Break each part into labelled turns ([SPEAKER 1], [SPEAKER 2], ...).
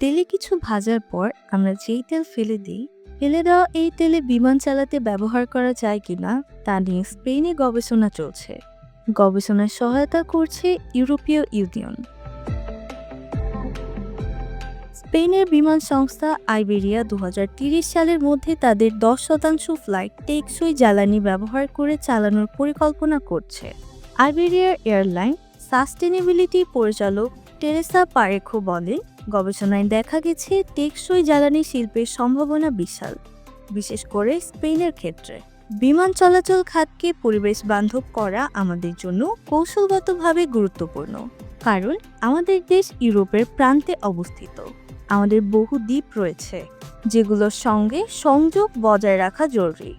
[SPEAKER 1] তেলে কিছু ভাজার পর আমরা যেই তেল ফেলে দিই, ফেলে দেওয়া এই তেলে বিমান চালাতে ব্যবহার করা যায় কিনা তা নিয়ে স্পেনে গবেষণা চলছে। গবেষণায় সহায়তা করছে ইউরোপীয় ইউনিয়ন। স্পেনের বিমান সংস্থা আইবেরিয়া 2030 সালের মধ্যে তাদের 10% ফ্লাইট টেকসই জ্বালানি ব্যবহার করে চালানোর পরিকল্পনা করছে। আইবেরিয়ার এয়ারলাইন সাস্টেনেবিলিটি পরিচালক টেরেসা পারেখো বলেন, গবেষণায় দেখা গেছে টেকসই জ্বালানি শিল্পের সম্ভাবনা বিশাল, বিশেষ করে স্পেনের ক্ষেত্রে। বিমান চলাচল খাতকে পরিবেশ বান্ধব করা আমাদের জন্য কৌশলগতভাবে গুরুত্বপূর্ণ, কারণ আমাদের দেশ ইউরোপের প্রান্তে অবস্থিত। আমাদের বহু দ্বীপ রয়েছে যেগুলোর সঙ্গে সংযোগ বজায় রাখা জরুরি।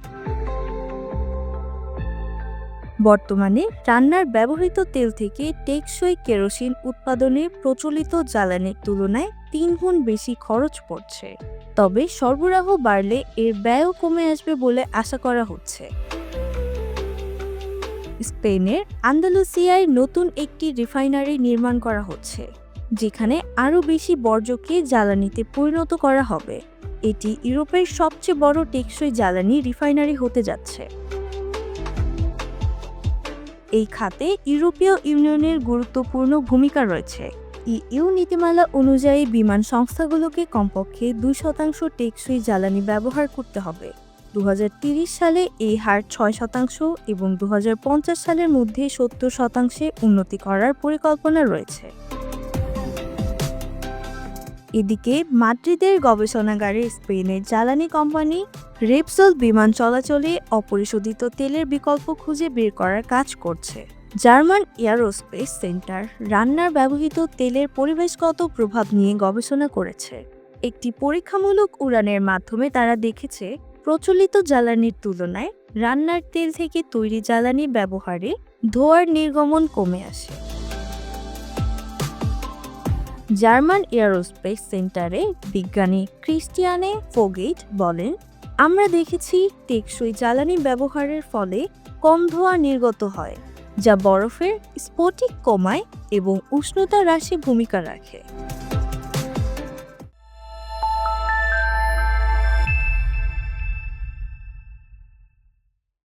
[SPEAKER 1] বর্তমানে রান্নার ব্যবহৃত তেল থেকে টেকসই কেরোসিন উৎপাদনে প্রচলিত জ্বালানির তুলনায় 3 গুণ বেশি খরচ পড়ছে। তবে সরবরাহ বাড়লে এর ব্যয়ও কমে আসবে বলে আশা করা হচ্ছে। স্পেনের আন্দালুসিয়ায় নতুন একটি রিফাইনারি নির্মাণ করা হচ্ছে, যেখানে আরও বেশি বর্জ্যকে জ্বালানিতে পরিণত করা হবে। এটি ইউরোপের সবচেয়ে বড় টেকসই জ্বালানি রিফাইনারি হতে যাচ্ছে। এই খাতে ইউরোপীয় ইউনিয়নের গুরুত্বপূর্ণ ভূমিকা রয়েছে। ইইউ নীতিমালা অনুযায়ী বিমান সংস্থাগুলোকে কমপক্ষে 2% টেকসই জ্বালানি ব্যবহার করতে হবে। 2030 সালে এই হার 6% এবং 2050 সালের মধ্যে 70% উন্নতি করার পরিকল্পনা রয়েছে। এদিকে মাদ্রিদের গবেষণাগারে স্পেনের জ্বালানি কোম্পানি রেপসল বিমান চলাচলে অপরিশোধিত তেলের বিকল্প খুঁজে বের করার কাজ করছে। জার্মান এয়ারোস্পেস সেন্টার রান্নার ব্যবহৃত তেলের পরিবেশগত প্রভাব নিয়ে গবেষণা করেছে। একটি পরীক্ষামূলক উড়ানের মাধ্যমে তারা দেখেছে প্রচলিত জ্বালানির তুলনায় রান্নার তেল থেকে তৈরি জ্বালানি ব্যবহারে ধোঁয়ার নির্গমন কমে আসে। জার্মান এয়ারোস্পেস সেন্টারে বিজ্ঞানী ক্রিস্টিয়ানে ফোগেট বলেন, আমরা দেখেছি টেকসই জ্বালানি ব্যবহারের ফলে কম ধোঁয়া নির্গত হয়, যা বরফের স্ফটিক কমায় এবং উষ্ণতা হ্রাসে ভূমিকা রাখে।